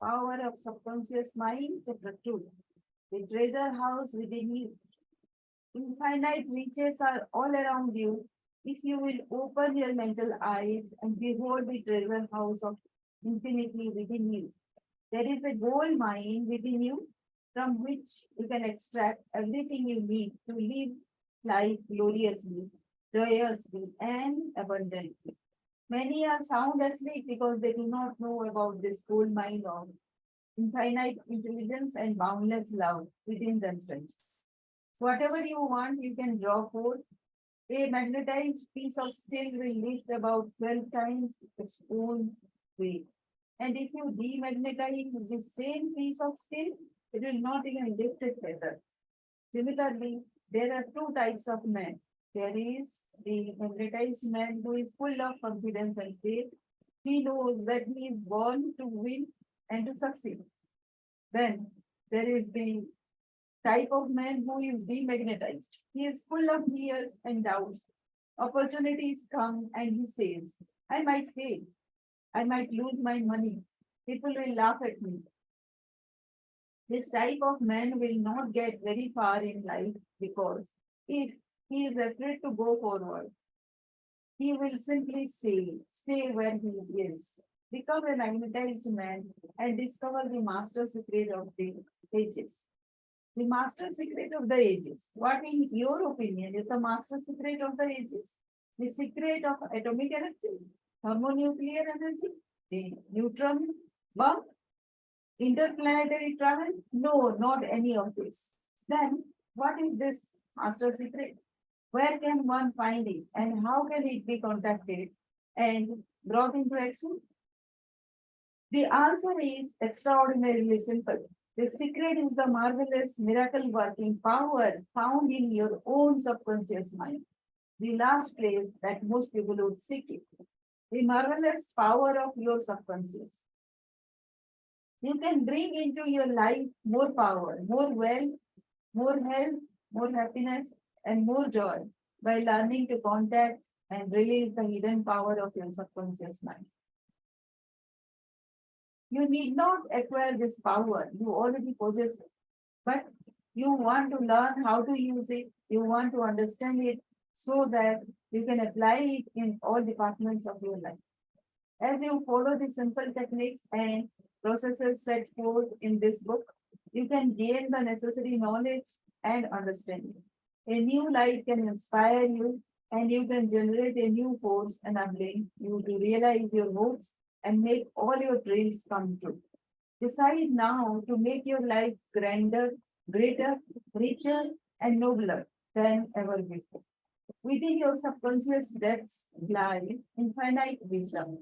Power of subconscious mind, chapter 2. The treasure house within you. Infinite riches are all around you if you will open your mental eyes and behold the treasure house of infinity within you. There is a gold mine within you from which you can extract everything you need to live life gloriously, joyously, and abundantly. Many are sound asleep because they do not know about this gold mine of infinite intelligence and boundless love within themselves. Whatever you want, you can draw forth. A magnetized piece of steel will lift about 12 times its own weight. And if you demagnetize the same piece of steel, it will not even lift a feather. Similarly, there are two types of men. There is the magnetized man who is full of confidence and faith. He knows that he is born to win and to succeed. Then there is the type of man who is demagnetized. He is full of fears and doubts. Opportunities come and he says, I might fail. I might lose my money. People will laugh at me. This type of man will not get very far in life because if he is afraid to go forward, he will simply stay where he is. Become a magnetized man and discover the master secret of the ages. The master secret of the ages. What, in your opinion, is the master secret of the ages? The secret of atomic energy, thermonuclear energy, the neutron bomb, interplanetary travel? No, not any of this. Then, what is this master secret? Where can one find it and how can it be contacted and brought into action? The answer is extraordinarily simple. The secret is the marvelous miracle working power found in your own subconscious mind, the last place that most people would seek it. The marvelous power of your subconscious. You can bring into your life more power, more wealth, more health, more happiness, and more joy by learning to contact and release the hidden power of your subconscious mind. You need not acquire this power, you already possess it. But you want to learn how to use it, you want to understand it so that you can apply it in all departments of your life. As you follow the simple techniques and processes set forth in this book, you can gain the necessary knowledge and understanding. A new light can inspire you, and you can generate a new force enabling you to realize your hopes and make all your dreams come true. Decide now to make your life grander, greater, richer, and nobler than ever before. Within your subconscious depths lie infinite wisdom,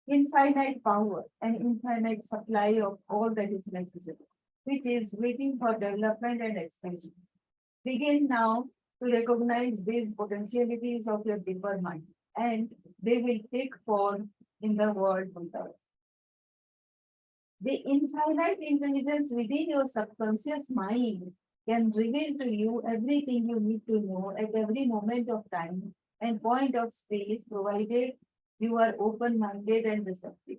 infinite power, and infinite supply of all that is necessary, which is waiting for development and expansion. Begin now to recognize these potentialities of your deeper mind, and they will take form in the world without. The infinite intelligence within your subconscious mind can reveal to you everything you need to know at every moment of time and point of space, provided you are open minded and receptive.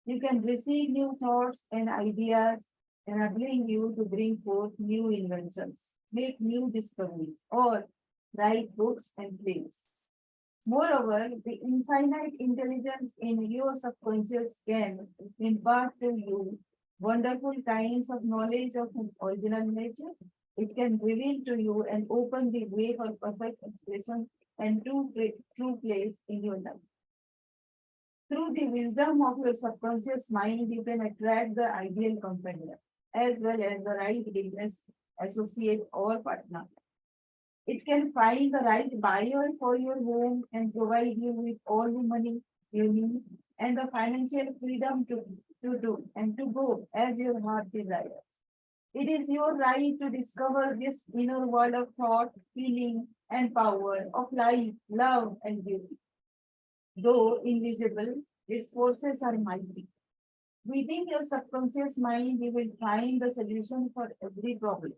You can receive new thoughts and ideas, enabling you to bring forth new inventions, make new discoveries, or write books and plays. Moreover, the infinite intelligence in your subconscious can impart to you wonderful kinds of knowledge of original nature. It can reveal to you and open the way for perfect expression and true place in your life. Through the wisdom of your subconscious mind, you can attract the ideal companion as well as the right business associate or partner. It can find the right buyer for your home and provide you with all the money you need and the financial freedom to do and to go as your heart desires. It is your right to discover this inner world of thought, feeling, and power of life, love, and beauty. Though invisible, its forces are mighty. Within your subconscious mind, you will find the solution for every problem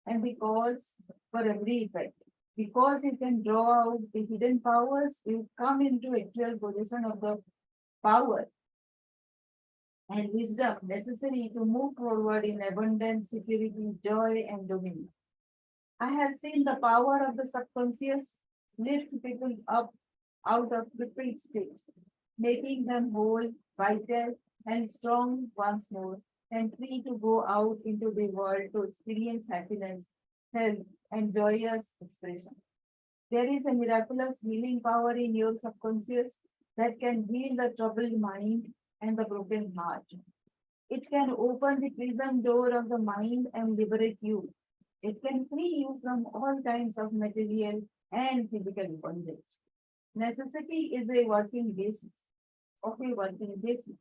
and the cause for every effect. Because you can draw out the hidden powers, you come into actual possession of the power and wisdom necessary to move forward in abundance, security, joy, and dominion. I have seen the power of the subconscious lift people up out of crippled states, making them whole, vital, and strong once more, and free to go out into the world to experience happiness, health, and joyous expression. There is a miraculous healing power in your subconscious that can heal the troubled mind and the broken heart. It can open the prison door of the mind and liberate you. It can free you from all kinds of material and physical bondage. Necessity is a working basis of a working basis.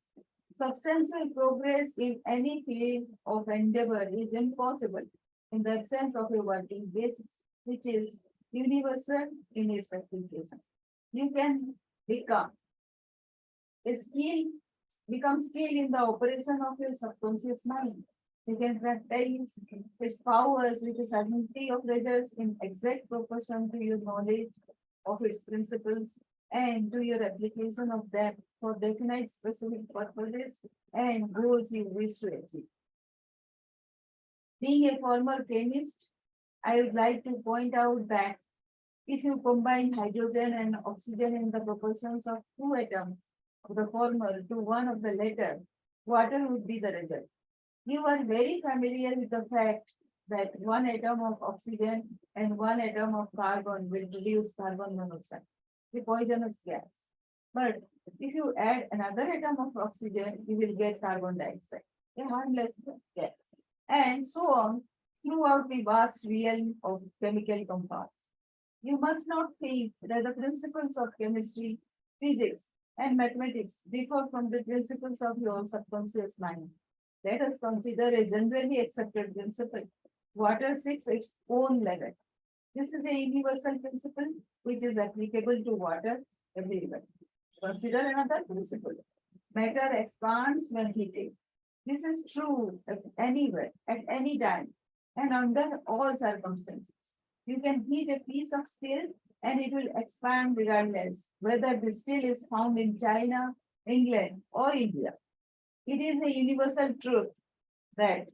Substantial progress in any field of endeavor is impossible in the absence of a working basis, which is universal in its application. You can become a skill, become skilled in the operation of your subconscious mind. You can practice its powers with a certainty of results in exact proportion to your knowledge of its principles and to your application of them for definite specific purposes and goals you wish to achieve. Being a former chemist, I would like to point out that if you combine hydrogen and oxygen in the proportions of two atoms of the former to one of the latter, water would be the result. You are very familiar with the fact that one atom of oxygen and one atom of carbon will produce carbon monoxide, the poisonous gas. But if you add another atom of oxygen, you will get carbon dioxide, a harmless gas, and so on throughout the vast realm of chemical compounds. You must not think that the principles of chemistry, physics, and mathematics differ from the principles of your subconscious mind. Let us consider a generally accepted principle. Water seeks its own level. This is a universal principle which is applicable to water everywhere. Consider another principle. Matter expands when heated. This is true anywhere, at any time, and under all circumstances. You can heat a piece of steel and it will expand regardless whether the steel is found in China, England, or India. It is a universal truth that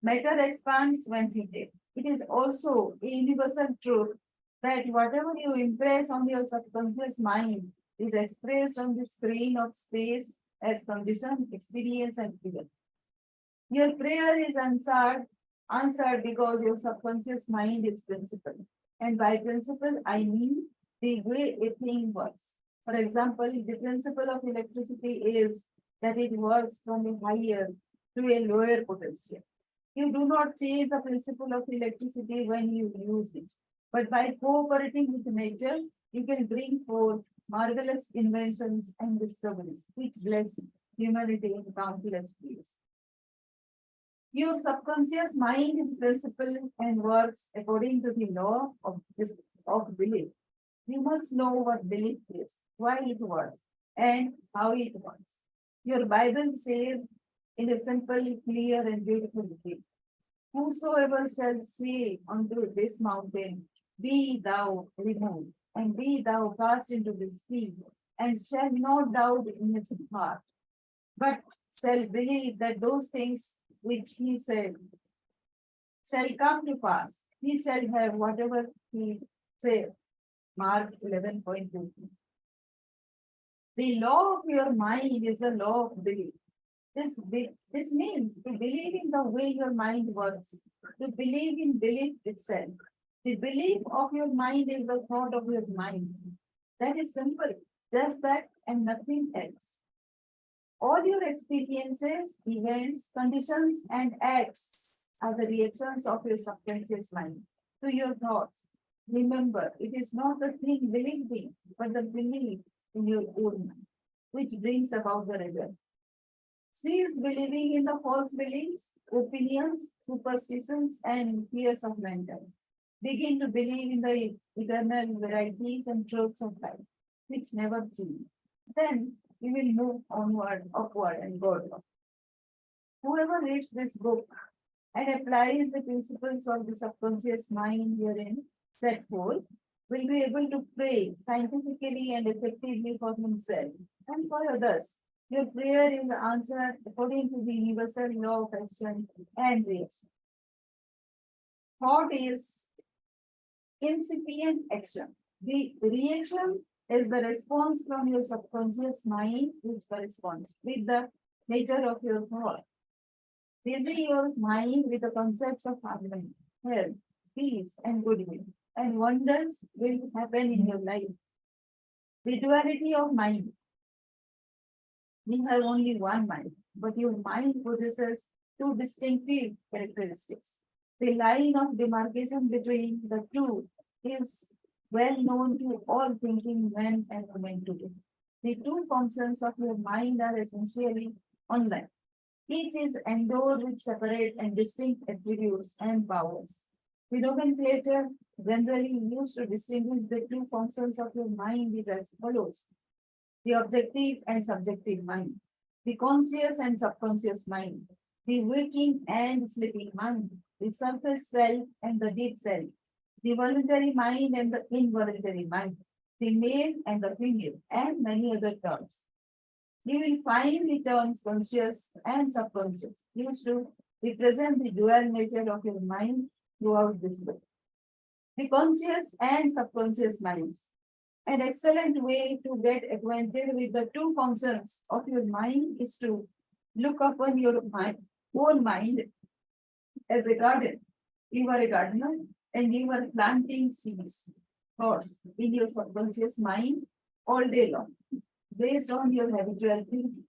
matter expands when heated. It is also a universal truth that whatever you impress on your subconscious mind is expressed on the screen of space as condition, experience, and feeling. Your prayer is answered because your subconscious mind is principle. And by principle, I mean the way a thing works. For example, the principle of electricity is that it works from a higher to a lower potential. You do not change the principle of electricity when you use it, but by cooperating with nature, you can bring forth marvelous inventions and discoveries which bless humanity in countless ways. Your subconscious mind is principle and works according to the law of belief. You must know what belief is, why it works, and how it works. Your Bible says in a simple, clear, and beautiful way, whosoever shall say unto this mountain, be thou removed, and be thou cast into the sea, and shall not doubt in his heart, but shall believe that those things which he said shall come to pass. He shall have whatever he said. Mark 11:2. The law of your mind is the law of belief. This means to believe in the way your mind works, to believe in belief itself. The belief of your mind is the thought of your mind. That is simple, just that and nothing else. All your experiences, events, conditions, and acts are the reactions of your subconscious mind to your thoughts. Remember, it is not the thing believed in, but the belief in your own mind, which brings about the result. Cease believing in the false beliefs, opinions, superstitions, and fears of mankind. Begin to believe in the eternal varieties and truths of life, which never change. Then you will move onward, upward, and godward. Whoever reads this book and applies the principles of the subconscious mind herein set forth will be able to pray scientifically and effectively for himself and for others Your prayer is answered according to the universal law of action and reaction. Thought is incipient action. The reaction is the response from your subconscious mind, which corresponds with the nature of your thought. Busy your mind with the concepts of harmony, health, peace, and goodwill, and wonders will happen in your life. The duality of mind. We have only one mind, but your mind possesses two distinctive characteristics. The line of demarcation between the two is well known to all thinking men and women today. The two functions of your mind are essentially online. Each is endowed with separate and distinct attributes and powers. The nomenclature generally used to distinguish the two functions of your mind is as follows: the objective and subjective mind, the conscious and subconscious mind, the waking and sleeping mind, the surface self and the deep self, the voluntary mind and the involuntary mind, the male and the female, and many other terms. You will find the terms conscious and subconscious used to represent the dual nature of your mind throughout this book. The conscious and subconscious minds. An excellent way to get acquainted with the two functions of your mind is to look upon your own mind as a garden. You are a gardener and you are planting seeds, thoughts in your subconscious mind all day long, based on your habitual thinking.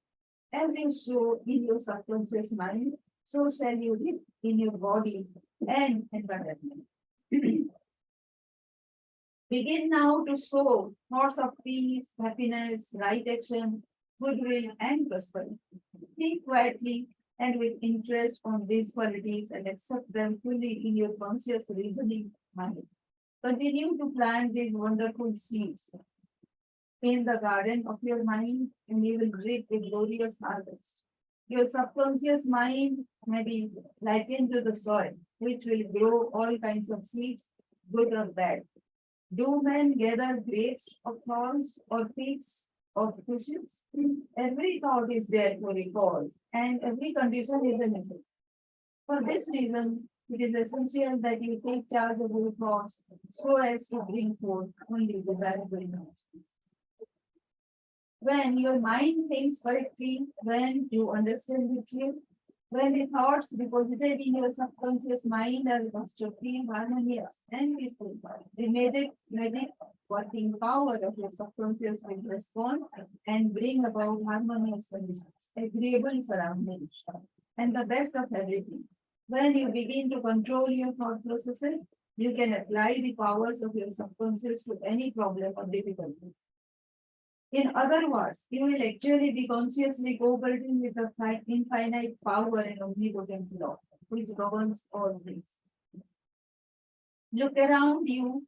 As you sow in your subconscious mind, so shall you live in your body and environment. Begin now to sow thoughts of peace, happiness, right action, goodwill, and prosperity. Think quietly and with interest on these qualities and accept them fully in your conscious reasoning mind. Continue to plant these wonderful seeds in the garden of your mind, and you will reap a glorious harvest. Your subconscious mind may be likened to the soil, which will grow all kinds of seeds, good or bad. Do men gather grapes of thorns or figs of fishes? Every thought is there for a cause, and every condition is a necessity. For this reason, it is essential that you take charge of your thoughts so as to bring forth only desirable results. When your mind thinks correctly, when you understand the truth, when the thoughts deposited in your subconscious mind are constructive, harmonious, and peaceful, the magic working power of your subconscious will respond and bring about harmonious conditions, agreeable surroundings, and the best of everything. When you begin to control your thought processes, you can apply the powers of your subconscious to any problem or difficulty. In other words, you will actually be consciously cooperating with the infinite power and omnipotent law, which governs all things. Look around you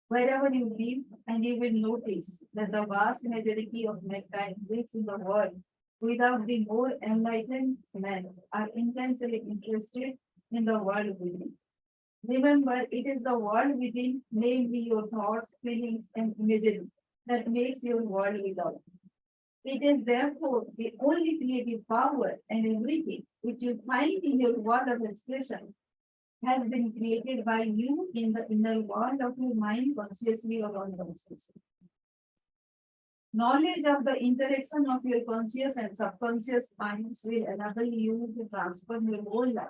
wherever you live, and you will notice that the vast majority of mankind lives in the world without the more enlightened men are intensely interested in the world within. Remember, it is the world within, namely your thoughts, feelings, and imagery, that makes your world without. It is therefore the only creative power, and everything which you find in your world of expression has been created by you in the inner world of your mind, consciously or unconsciously. Knowledge of the interaction of your conscious and subconscious minds will enable you to transform your whole life.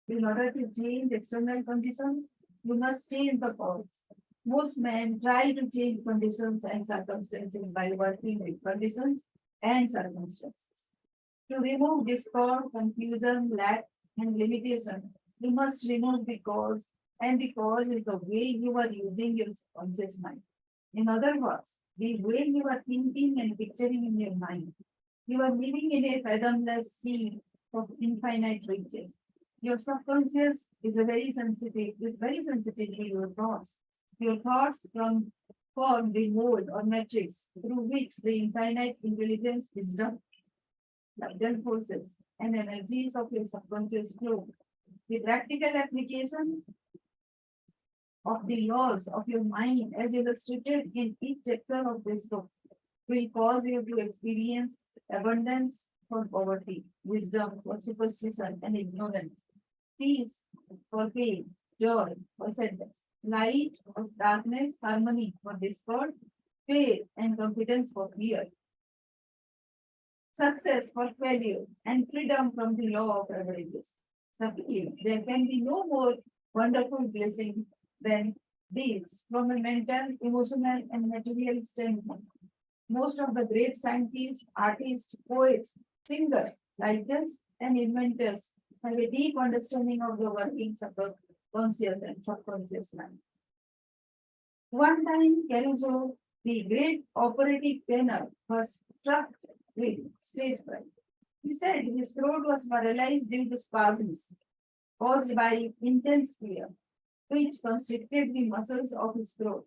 In order to change external conditions, you must change the cause. Most men try to change conditions and circumstances by working with conditions and circumstances. To remove discord, confusion, lack, and limitation, you must remove the cause, and the cause is the way you are using your conscious mind. In other words, the way you are thinking and picturing in your mind. You are living in a fathomless sea of infinite riches. Your subconscious is very sensitive to your thoughts. Your thoughts form the mold or matrix through which the infinite intelligence, wisdom, subtle forces, and energies of your subconscious flow. The practical application of the laws of your mind, as illustrated in each chapter of this book, will cause you to experience abundance for poverty, wisdom for superstition and ignorance, peace for pain, joy for sadness, light for darkness, harmony for discord, faith and confidence for fear, success for failure, and freedom from the law of averages. Certainly, there can be no more wonderful blessing than these from a mental, emotional, and material standpoint. Most of the great scientists, artists, poets, singers, writers, and inventors have a deep understanding of the workings of the conscious and subconscious mind. One time, Caruso, the great operatic tenor, was struck with stage fright. He said his throat was paralyzed due to spasms caused by intense fear, which constricted the muscles of his throat.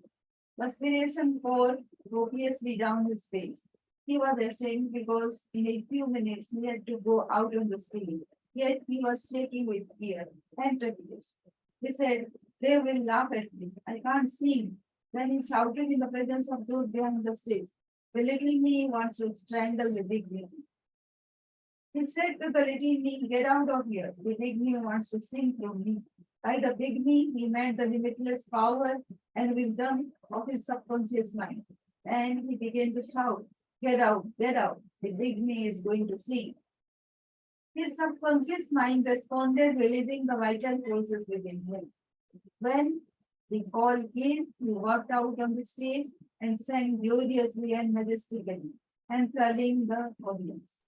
Perspiration poured copiously down his face. He was ashamed because in a few minutes he had to go out on the stage. Yet he was shaking with fear and trepidation. He said, "They will laugh at me. I can't sing." Then he shouted in the presence of those behind the stage, "The little me wants to strangle the big me." He said to the little me, "Get out of here. The big me wants to sing through me." By the big me, he meant the limitless power and wisdom of his subconscious mind. And he began to shout, "Get out, get out. The big me is going to sing." His subconscious mind responded, releasing the vital forces within him. When the call came, he walked out on the stage and sang gloriously and majestically, enthralling the audience.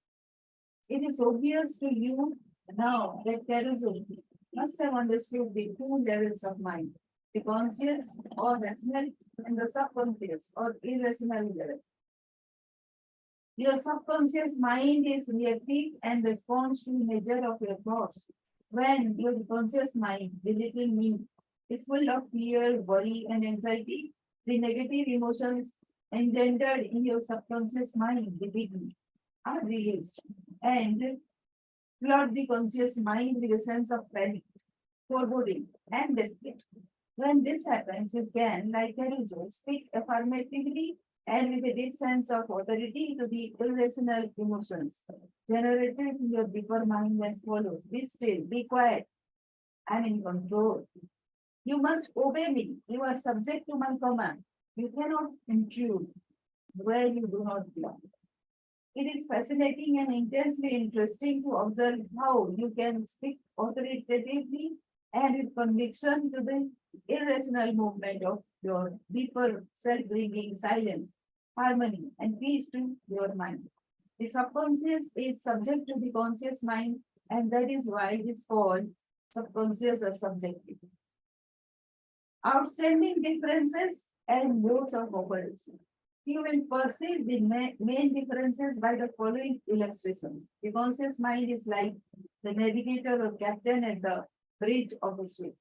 It is obvious to you now that Caruso must have understood the two levels of mind, the conscious or rational and the subconscious or irrational level. Your subconscious mind is reactive and responds to the nature of your thoughts. When your conscious mind, the little me, is full of fear, worry, and anxiety, the negative emotions engendered in your subconscious mind, the big me, are released and flood the conscious mind with a sense of panic, foreboding, and despair. When this happens, you can, like Caruso, speak affirmatively and with a deep sense of authority to the irrational emotions generated in your deeper mind as follows: Be still, be quiet, I am in control. You must obey me. You are subject to my command. You cannot intrude where you do not belong. It is fascinating and intensely interesting to observe how you can speak authoritatively and with conviction to the irrational movement of your deeper self, bringing silence, harmony, and peace to your mind. The subconscious is subject to the conscious mind, and that is why it is called subconscious or subjective. Outstanding differences and modes of operation. You will perceive the main differences by the following illustrations. The conscious mind is like the navigator or captain at the bridge of a ship.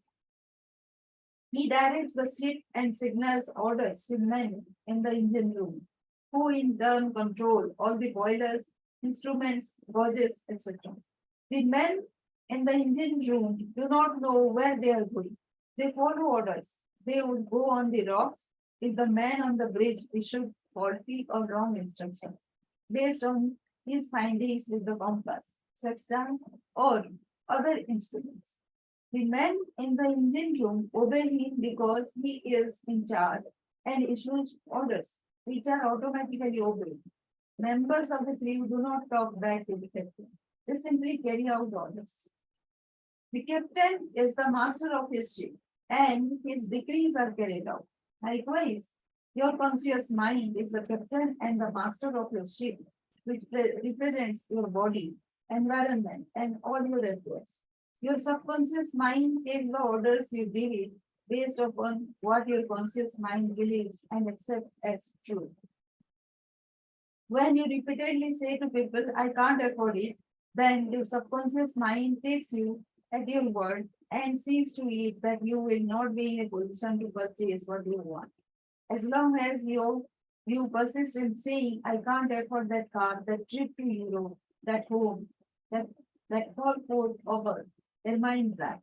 He directs the ship and signals orders to men in the engine room, who in turn control all the boilers, instruments, gauges, etc. The men in the engine room do not know where they are going. They follow orders. They would go on the rocks if the man on the bridge issued faulty or wrong instructions based on his findings with the compass, sextant, or other instruments. The men in the engine room obey him because he is in charge and issues orders, which are automatically obeyed. Members of the crew do not talk back to the captain. They simply carry out orders. The captain is the master of his ship, and his decrees are carried out. Likewise, your conscious mind is the captain and the master of your ship, which represents your body, environment, and all your efforts. Your subconscious mind takes the orders you give it based upon what your conscious mind believes and accepts as true. When you repeatedly say to people, "I can't afford it," then your subconscious mind takes you at your word and sees to it that you will not be in a position to purchase what you want. As long as you persist in saying, "I can't afford that car, that trip to Europe, that home, that that whole fourth offer," their mind that.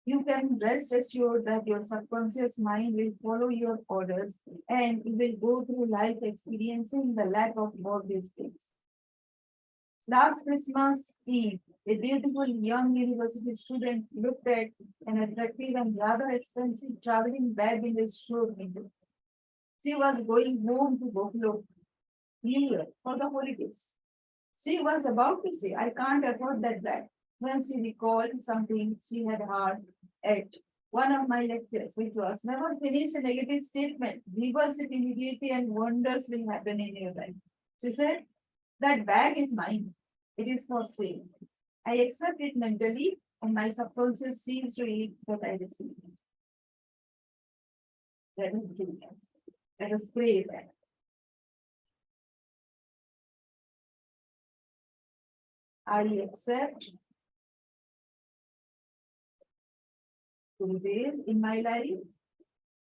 You can rest assured that your subconscious mind will follow your orders and you will go through life experiencing the lack of both these things. Last Christmas Eve, a beautiful young university student looked at an attractive and rather expensive traveling bag in the store window. She was going home to Buffalo, New York for the holidays. She was about to say, I can't afford that bag, when she recalled something she had heard at one of my lectures, which was never finish a negative statement, reverse it immediately, and wonders will happen in your life. She said, that bag is mine. It is for sale. I accept it mentally, and my subconscious sees to it that I receive it. Let us do that. Let us pray that. I accept to prevail in my life,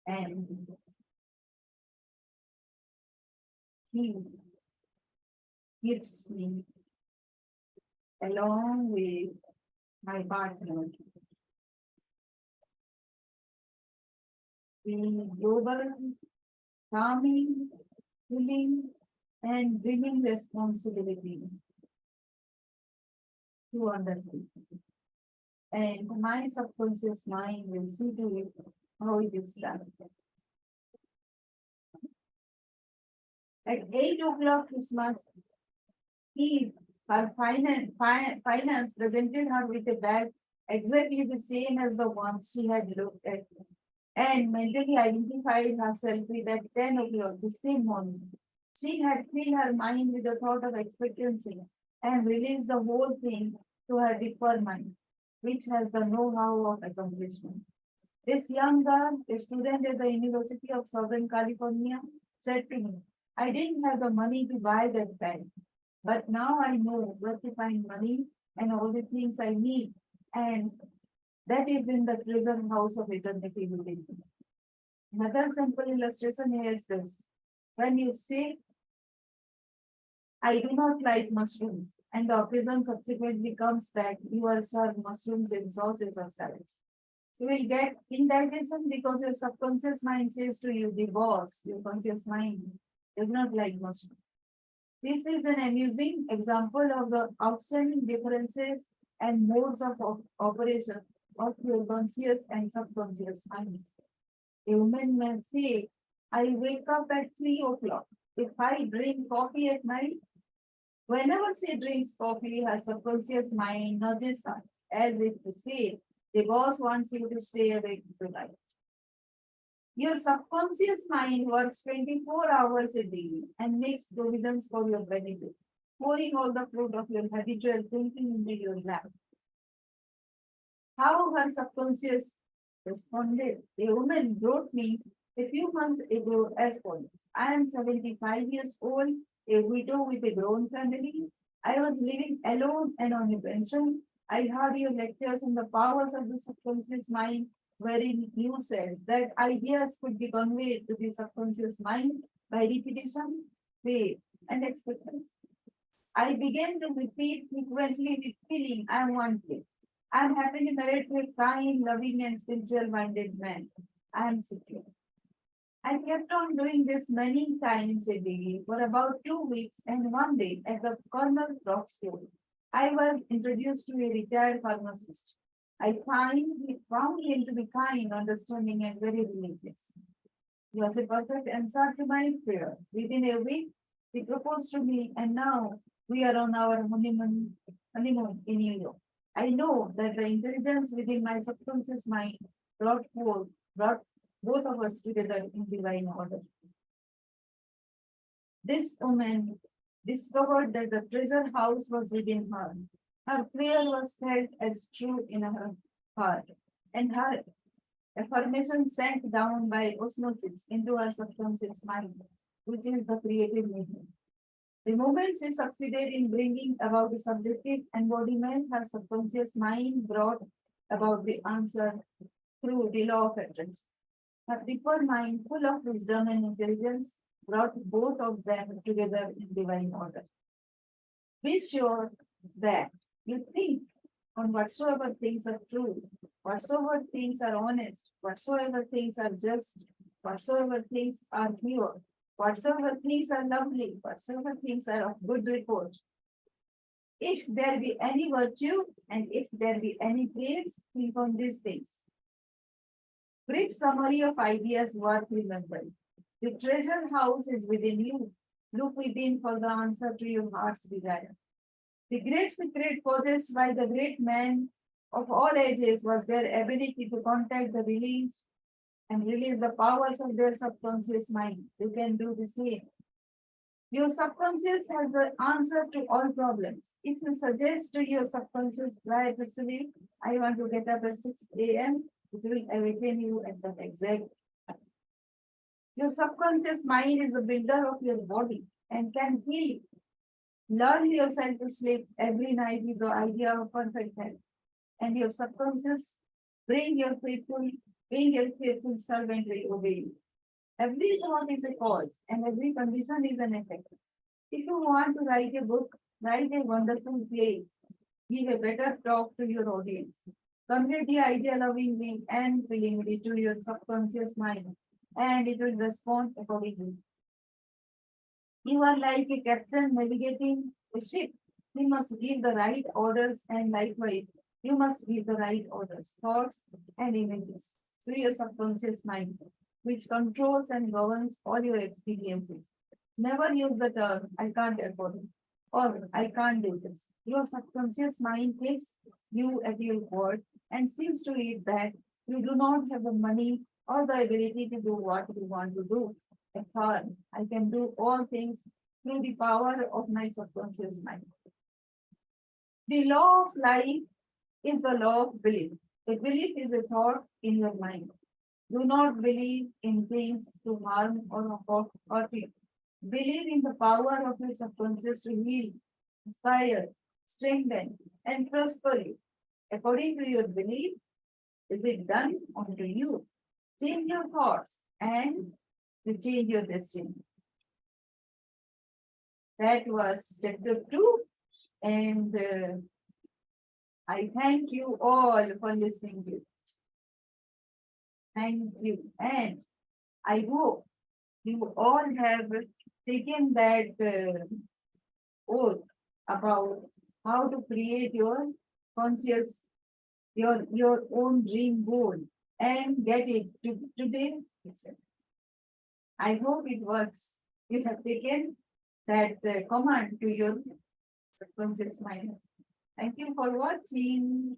and He gives me along with my partner the global, calming, healing, and bringing responsibility to other people. And my subconscious mind will see to it how it is done. At 8 o'clock Christmas Eve, her finance presented her with a bag exactly the same as the one she had looked at, and mentally identified herself with at 10 o'clock the same morning. She had filled her mind with the thought of expectancy and released the whole thing to her deeper mind, which has the know-how of accomplishment. This young girl, a student at the University of Southern California, said to me, I didn't have the money to buy that bag, but now I know where to find money and all the things I need, and that is in the treasure house of eternity within me. Another simple illustration here is this. When you say, I do not like mushrooms, and the occasion subsequently comes that you are served mushrooms in sauces or salads. You will get indigestion because your subconscious mind says to you, the boss, your conscious mind does not like mushrooms. This is an amusing example of the outstanding differences and modes of operation of your conscious and subconscious minds. A woman may say, I wake up at 3 o'clock. If I drink coffee at night, whenever she drinks coffee, her subconscious mind nudges her as if to say, the boss wants you to stay awake tonight. Your subconscious mind works 24 hours a day and makes provisions for your benefit, pouring all the fruit of your habitual thinking into your lap. How her subconscious responded. A woman wrote me a few months ago as follows. I am 75 years old, a widow with a grown family. I was living alone and on a pension. I heard your lectures on the powers of the subconscious mind, wherein you said that ideas could be conveyed to the subconscious mind by repetition, faith, and expectancy. I began to repeat frequently with feeling I am wanted. I am happily married to a kind, loving, and spiritual minded man. I am secure. I kept on doing this many times a day for about 2 weeks, and one day at the corner drugstore, I was introduced to a retired pharmacist. I found him to be kind, understanding, and very religious. He was a perfect answer to my prayer. Within a week, he proposed to me, and now we are on our honeymoon in New York. I know that the intelligence within my subconscious mind brought both of us together in divine order. This woman discovered that the treasure house was within her. Her prayer was felt as true in her heart, and her affirmation sank down by osmosis into her subconscious mind, which is the creative medium. The moment she succeeded in bringing about the subjective embodiment, her subconscious mind brought about the answer through the law of attraction. Her deeper mind, full of wisdom and intelligence, brought both of them together in divine order. Be sure that you think on whatsoever things are true, whatsoever things are honest, whatsoever things are just, whatsoever things are pure, whatsoever things are lovely, whatsoever things are of good report. If there be any virtue and if there be any praise, think on these things. Brief summary of ideas worth remembering. The treasure house is within you. Look within for the answer to your heart's desire. The great secret possessed by the great men of all ages was their ability to contact the release and release the powers of their subconscious mind. You can do the same. Your subconscious has the answer to all problems. If you suggest to your subconscious prior to sleep, I want to get up at 6 a.m., it will awaken you at that exact time. Your subconscious mind is the builder of your body and can heal you. Learn yourself to sleep every night with the idea of perfect health. And your subconscious bring your faithful servant will obey you. Every thought is a cause and every condition is an effect. If you want to write a book, write a wonderful play, give a better talk to your audience, convey the idea lovingly and willingly to your subconscious mind, and it will respond accordingly. You are like a captain navigating a ship. You must give the right orders, and likewise, you must give the right orders, thoughts, and images to your subconscious mind, which controls and governs all your experiences. Never use the term, I can't afford it, or I can't do this. Your subconscious mind takes you at your word and sees to it that you do not have the money or the ability to do what you want to do. Affirm, I can do all things through the power of my subconscious mind. The law of life is the law of belief. A belief is a thought in your mind. Do not believe in things to harm or hurt you. Believe in the power of your subconscious to heal, inspire, strengthen, and prosper you. According to your belief, is it done unto you? Change your thoughts and to change your destiny. That was chapter 2, and I thank you all for listening to it. Thank you, and I hope you all have taken that oath about how to create your conscious, your own dream goal and get it today itself. I hope it works. You have taken that command to your subconscious mind. Thank you for watching.